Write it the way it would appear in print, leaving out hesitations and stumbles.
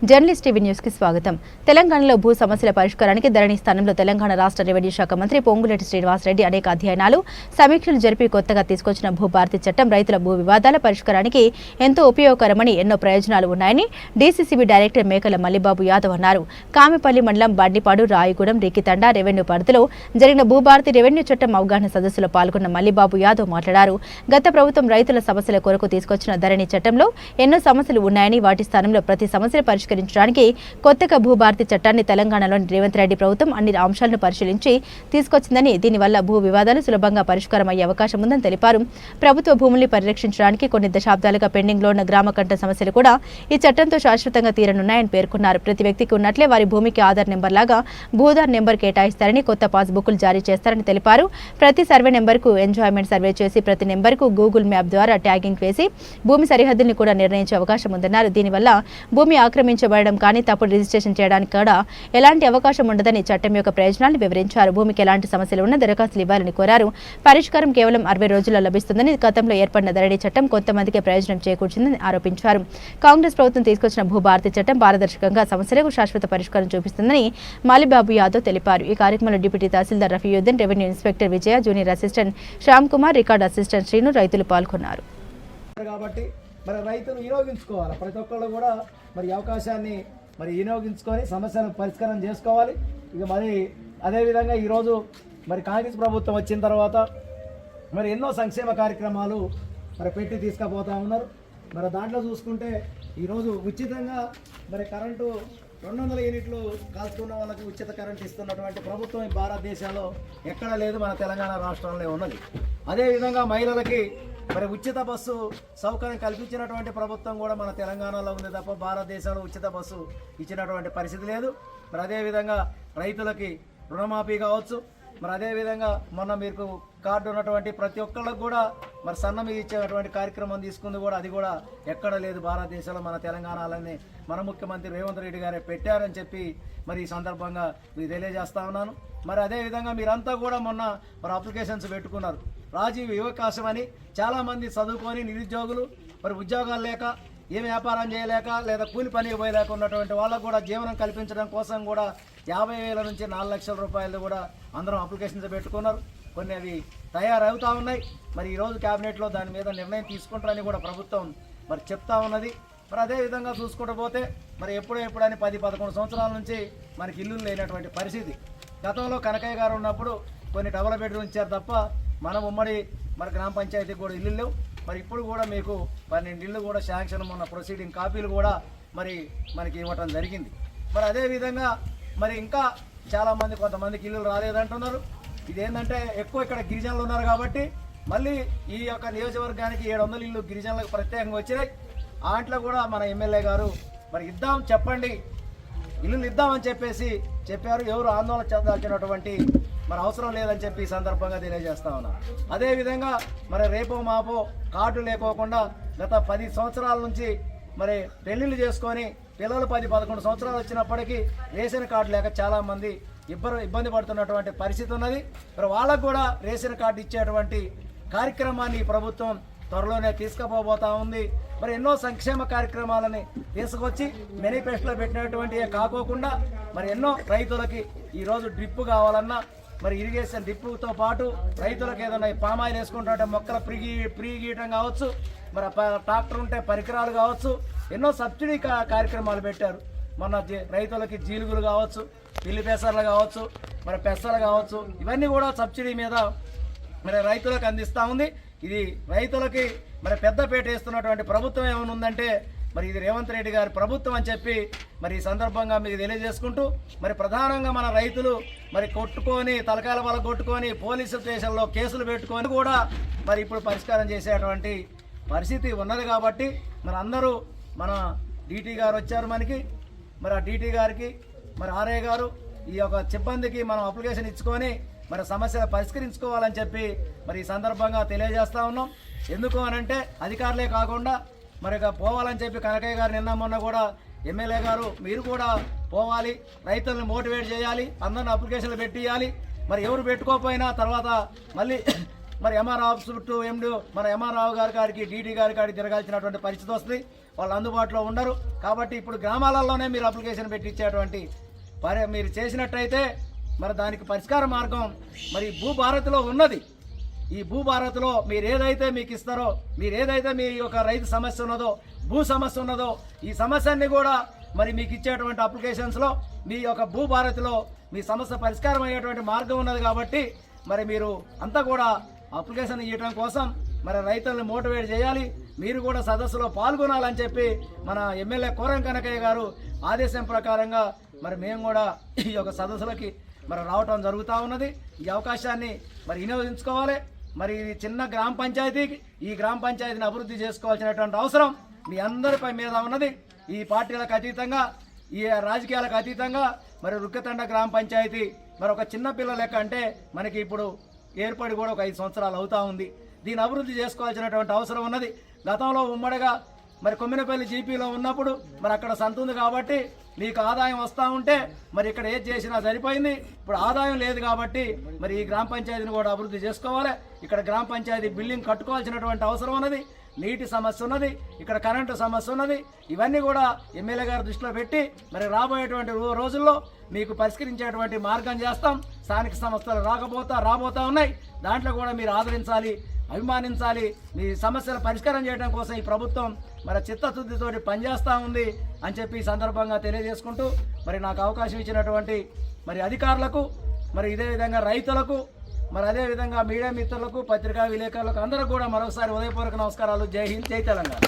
Journalist TV news కి స్వాగతం. తెలంగాణలో భూ సమస్యల పరిష్కారానికి ధరణి స్థానంలో తెలంగాణ రాష్ట్ర రెవెన్యూ శాఖ మంత్రి పొంగులేటి శ్రీనివాసరెడ్డి అనేక అధ్యయనాలు, సమీక్షలు జరిపి కొత్తగా తీసుకొచ్చిన భూభారతి చట్టం రైతుల భూ వివాదాల పరిష్కారానికి ఎంతో ఉపయోగకరమని, ఎన్నో ప్రయోజనాలు ఉన్నాయని డీసీసీబీ డైరెక్టర్ మేకల మల్లిబాబు యాదవ్ అన్నారు. కామెపల్లి మండలం బండిపాడు, రాయగూడెం, రిక్కితండ రెవెన్యూ పరిధిలో జరిగిన భూభారతి రెవెన్యూ చట్టం అవగాహన సదస్సులో పాల్గొన్న మల్లిబాబు యాదవ్ మాట్లాడారు. గత ప్రభుత్వం రైతుల సమస్యల కొరకు తీసుకొచ్చిన ధరణి చట్టంలో ఎన్నో సమస్యలు ఉన్నాయని, వాటి స్థానంలో ప్రతి సమస్యను పరిష్కరించడానికి కొత్తగా భూభారతి చట్టాన్ని తెలంగాణలోని రేవంత్ రెడ్డి ప్రభుత్వం అన్ని అంశాలను పరిశీలించి తీసుకొచ్చిందని, దీనివల్ల భూ వివాదాలు సులభంగా పరిష్కారం అయ్యే అవకాశం ఉందని తెలిపారు. ప్రభుత్వ భూముల్ని పరిరక్షించడానికి కొన్ని దశాబ్దాలుగా పెండింగ్లో ఉన్న గ్రామ కంట సమస్యలు కూడా ఈ చట్టంతో శాశ్వతంగా తీరనున్నాయని పేర్కొన్నారు. ప్రతి వ్యక్తికి ఉన్నట్లే వారి భూమికి ఆధార్ నెంబర్ లాగా భూధార్ నెంబర్ కేటాయిస్తారని, కొత్త పాస్ బుక్లు జారీ చేస్తారని తెలిపారు. ప్రతి సర్వే నెంబర్కు ఎంజాయ్మెంట్ సర్వే చేసి ప్రతి నెంబర్కు గూగుల్ మ్యాప్ ద్వారా ట్యాగింగ్ వేసి భూమి సరిహద్దుల్ని కూడా నిర్ణయించే అవకాశం ఉందన్నారు. దీనివల్ల భూమి ఆక్రమించబడడం కానీ తప్పుడు రిజిస్ట్రేషన్ చేయడానికి కూడా ఎలాంటి అవకాశం ఉండదని చట్టం యొక్క ప్రయోజనాలను వివరించారు. భూమికి ఎలాంటి సమస్యలు ఉన్నా దరఖాస్తులు ఇవ్వాలని కోరారు. పరిష్కారం కేవలం 60 రోజుల్లో లభిస్తుందని, గతంలో ఏర్పడిన ధరణి చట్టం కొంతమందికి ప్రయోజనం చేకూర్చిందని ఆరోపించారు. కాంగ్రెస్ ప్రభుత్వం తీసుకొచ్చిన భూభారతి చట్టం పారదర్శకంగా సమస్యలకు శాశ్వత పరిష్కారం చూపిస్తుందని మల్లిబాబు యాదవ్ తెలిపారు. ఈ కార్యక్రమంలో deputy tahsildar Rafiuddin, revenue inspector Vijaya, junior assistant Shyam Kumar, record assistant Srinu, రైతులు పాల్గొన్నారు. కాబట్టి మరి రైతులు వినియోగించుకోవాలి. ప్రతి ఒక్కళ్ళు కూడా మరి అవకాశాన్ని మరి వినియోగించుకొని సమస్యలను పరిష్కారం చేసుకోవాలి. ఇక మరి అదేవిధంగా ఈరోజు మరి కాంగ్రెస్ ప్రభుత్వం వచ్చిన తర్వాత మరి ఎన్నో సంక్షేమ కార్యక్రమాలు మరి పెట్టి తీసుకుపోతూ ఉన్నారు. మరి దాంట్లో చూసుకుంటే ఈరోజు ఉచితంగా మరి కరెంటు 200 యూనిట్లు కాల్చుకున్న వాళ్ళకి ఉచిత కరెంట్ ఇస్తున్నటువంటి ప్రభుత్వం ఈ భారతదేశంలో ఎక్కడ లేదు, మన తెలంగాణ రాష్ట్రంలో ఉన్నది. అదేవిధంగా మహిళలకి మరి ఉచిత బస్సు సౌకర్యం కల్పించినటువంటి ప్రభుత్వం కూడా మన తెలంగాణలో ఉంది తప్ప భారతదేశంలో ఉచిత బస్సు ఇచ్చినటువంటి పరిస్థితి లేదు. మరి అదేవిధంగా రైతులకి రుణమాఫీ కావచ్చు, మరి అదేవిధంగా మొన్న మీకు కార్డు ఉన్నటువంటి ప్రతి ఒక్కళ్ళకు కూడా మరి సన్నం ఇచ్చేటువంటి కార్యక్రమం తీసుకుంది కూడా, అది కూడా ఎక్కడ లేదు భారతదేశంలో, మన తెలంగాణలోనే మన ముఖ్యమంత్రి రేవంత్ రెడ్డి గారే పెట్టారని చెప్పి మరి ఈ సందర్భంగా మీకు తెలియజేస్తా ఉన్నాను. మరి అదేవిధంగా మీరంతా కూడా మొన్న మరి అప్లికేషన్స్ పెట్టుకున్నారు. రాజీవ్ యువకాశం అని చాలామంది చదువుకొని నిరుద్యోగులు మరి ఉద్యోగాలు లేక, ఏ వ్యాపారం చేయలేక, లేదా కూలి పనికి పోయలేక ఉన్నటువంటి వాళ్ళకు కూడా జీవనం కల్పించడం కోసం కూడా 50,000 నుంచి 4 లక్షల రూపాయలు కూడా అందరం అప్లికేషన్స్ పెట్టుకున్నారు. కొన్ని అవి తయారవుతూ ఉన్నాయి. మరి ఈరోజు క్యాబినెట్లో దాని మీద నిర్ణయం తీసుకుంటారని కూడా ప్రభుత్వం మరి చెప్తా ఉన్నది. మరి అదేవిధంగా చూసుకుంటూ పోతే మరి ఎప్పుడని 10-11 సంవత్సరాల నుంచి మనకి ఇల్లు లేనటువంటి పరిస్థితి. గతంలో కనకయ్య గారు ఉన్నప్పుడు కొన్ని డబుల్ బెడ్రూమ్ ఇచ్చారు తప్ప మనం ఉమ్మడి మరి గ్రామ పంచాయతీకి కూడా ఇల్లు లేవు. మరి ఇప్పుడు కూడా మీకు 12 ఇళ్ళు కూడా శాంక్షన్, మొన్న ప్రొసీడింగ్ కాపీలు కూడా మరి మనకి ఇవ్వటం జరిగింది. మరి అదేవిధంగా మరి ఇంకా చాలామంది కొంతమందికి ఇల్లు రాలేదంటున్నారు. ఇదేంటంటే ఎక్కువ ఇక్కడ గిరిజనులు ఉన్నారు కాబట్టి మళ్ళీ ఈ యొక్క నియోజకవర్గానికి 700 ఇళ్ళు గిరిజనులకు ప్రత్యేకంగా వచ్చినాయి. ఆంట్లో కూడా మన ఎమ్మెల్యే గారు మరి ఇద్దాం, చెప్పండి ఇల్లులు ఇద్దామని చెప్పేసి చెప్పారు. ఎవరు ఆందోళన చెందాల్సినటువంటి మరి అవసరం లేదని చెప్పి ఈ సందర్భంగా తెలియజేస్తా ఉన్నాను. అదేవిధంగా మరి రేపో మాపో కార్డు లేకోకుండా గత 10 సంవత్సరాల నుంచి మరి పెళ్లిళ్ళు చేసుకొని పిల్లలు 10-11 సంవత్సరాలు వచ్చినప్పటికీ రేషన్ కార్డు లేక చాలామంది ఇబ్బంది పడుతున్నటువంటి పరిస్థితి ఉన్నది. మరి వాళ్ళకు కూడా రేషన్ కార్డు ఇచ్చేటువంటి కార్యక్రమాన్ని ప్రభుత్వం త్వరలోనే తీసుకుపోబోతా ఉంది. మరి ఎన్నో సంక్షేమ కార్యక్రమాలని తీసుకొచ్చి మేనిఫెస్టోలో పెట్టినటువంటి కాకోకుండా మరి ఎన్నో రైతులకి ఈరోజు డ్రిప్ కావాలన్నా మరి ఇరిగేషన్ డ్రిప్పుతో పాటు రైతులకు ఏదైనా పామాయిల్ వేసుకుంటుంటే మొక్కల ప్రీ గీయటం కావచ్చు, మరి ట్రాక్టర్ ఉంటే పరికరాలు కావచ్చు, ఎన్నో సబ్సిడీ కార్యక్రమాలు పెట్టారు. మన రైతులకి జీలుగులు కావచ్చు, పిల్లి పెసర్లు కావచ్చు, మరి పెసలు కావచ్చు, ఇవన్నీ కూడా సబ్సిడీ మీద మరి రైతులకు అందిస్తూ ఉంది. ఇది రైతులకి మరి పెద్దపేట వేస్తున్నటువంటి ప్రభుత్వం ఏమైనా ఉందంటే మరి ఇది రేవంత్ రెడ్డి గారి ప్రభుత్వం అని చెప్పి మరి ఈ సందర్భంగా మీకు తెలియజేసుకుంటూ, మరి ప్రధానంగా మన రైతులు మరి కొట్టుకొని తలకాయల వల్ల కొట్టుకొని పోలీసు స్టేషన్లో కేసులు పెట్టుకొని కూడా మరి ఇప్పుడు పరిష్కారం చేసేటువంటి పరిస్థితి ఉన్నది. కాబట్టి మరి అందరూ మన డీటీ గారు వచ్చారు మనకి, మరి ఆ డీటీ గారికి మరి ఆర్ఏ గారు ఈ యొక్క సిబ్బందికి మనం అప్లికేషన్ ఇచ్చుకొని మరి సమస్యలు పరిష్కరించుకోవాలని చెప్పి మరి ఈ సందర్భంగా తెలియజేస్తా ఉన్నాం. ఎందుకు అనంటే అధికారులే కాకుండా మరి పోవాలని చెప్పి కనకయ్య గారు నిన్న మొన్న కూడా ఎమ్మెల్యే గారు మీరు కూడా పోవాలి, రైతులను మోటివేట్ చేయాలి, అందరిని అప్లికేషన్లు పెట్టియాలి. మరి ఎవరు పెట్టుకోకపోయినా తర్వాత మళ్ళీ మరి ఎంఆర్ ఆఫీస్ చుట్టూ మన ఎంఆర్ రావు గారికి డీటీ గారికి తిరగాల్సినటువంటి పరిస్థితి వస్తుంది. వాళ్ళు అందుబాటులో ఉండరు. కాబట్టి ఇప్పుడు గ్రామాలలోనే మీరు అప్లికేషన్ పెట్టి ఇచ్చేటువంటి మీరు చేసినట్టయితే మరి దానికి పరిష్కార మార్గం మరి భూభారతిలో ఉన్నది. ఈ భూభారతిలో మీరు ఏదైతే మీకు ఇస్తారో, మీరు ఏదైతే మీ యొక్క రైతు సమస్య ఉన్నదో, భూ సమస్య ఉన్నదో, ఈ సమస్యన్ని కూడా మరి మీకు ఇచ్చేటువంటి అప్లికేషన్స్లో మీ యొక్క భూభారతిలో మీ సమస్య పరిష్కారం అయ్యేటువంటి మార్గం ఉన్నది. కాబట్టి మరి మీరు అంతా కూడా అప్లికేషన్ ఇవ్వడం కోసం మరి రైతులను మోటివేట్ చేయాలి. మీరు కూడా సదస్సులో పాల్గొనాలని చెప్పి మన ఎమ్మెల్యే కోరం కనకయ్య గారు ఆదేశం ప్రకారంగా మరి మేము కూడా ఈ యొక్క సదస్సులకి మరి రావటం జరుగుతూ ఉన్నది. ఈ అవకాశాన్ని మరి వినియోగించుకోవాలి. మరి ఇది చిన్న గ్రామ పంచాయతీకి ఈ గ్రామ పంచాయతీని అభివృద్ధి చేసుకోవాల్సినటువంటి అవసరం మీ అందరిపై మీద ఉన్నది. ఈ పార్టీలకు అతీతంగా, ఈ రాజకీయాలకు అతీతంగా మరి రుక్కతండ గ్రామ పంచాయతీ మరి ఒక చిన్న పిల్ల లెక్క అంటే మనకి ఇప్పుడు ఏర్పడి కూడా ఒక 5 సంవత్సరాలు అవుతా ఉంది. దీన్ని అభివృద్ధి చేసుకోవాల్సినటువంటి అవసరం ఉన్నది. గతంలో ఉమ్మడిగా మరి కొమ్మినపల్లి జీపీలో ఉన్నప్పుడు మరి అక్కడ సంత ఉంది కాబట్టి మీకు ఆదాయం వస్తూ ఉంటే మరి ఇక్కడ ఏది చేసినా సరిపోయింది. ఇప్పుడు ఆదాయం లేదు కాబట్టి మరి ఈ గ్రామ పంచాయతీని కూడా అభివృద్ధి చేసుకోవాలి. ఇక్కడ గ్రామ పంచాయతీ బిల్డింగ్ కట్టుకోవాల్సినటువంటి అవసరం ఉన్నది. నీటి సమస్య ఉన్నది, ఇక్కడ కరెంటు సమస్య ఉన్నది. ఇవన్నీ కూడా ఎమ్మెల్యే గారు దృష్టిలో పెట్టి మరి రాబోయేటువంటి రోజుల్లో మీకు పరిష్కరించేటువంటి మార్గం చేస్తాం. స్థానిక సంస్థలు రాబోతా ఉన్నాయి. దాంట్లో కూడా మీరు ఆదరించాలి, అభిమానించాలి. మీ సమస్యల పరిష్కారం చేయడం కోసం ఈ ప్రభుత్వం మరి చిత్తశుద్ధితోటి పనిచేస్తూ ఉంది అని చెప్పి ఈ సందర్భంగా తెలియజేసుకుంటూ మరి నాకు అవకాశం ఇచ్చినటువంటి మరి అధికారులకు, మరి ఇదే విధంగా రైతులకు, మరి అదేవిధంగా మీడియా మిత్రులకు, పత్రికా విలేకరులకు అందరూ కూడా మరొకసారి ఉదయపూర్వక నమస్కారాలు. జై హింద్, జై తెలంగాణ.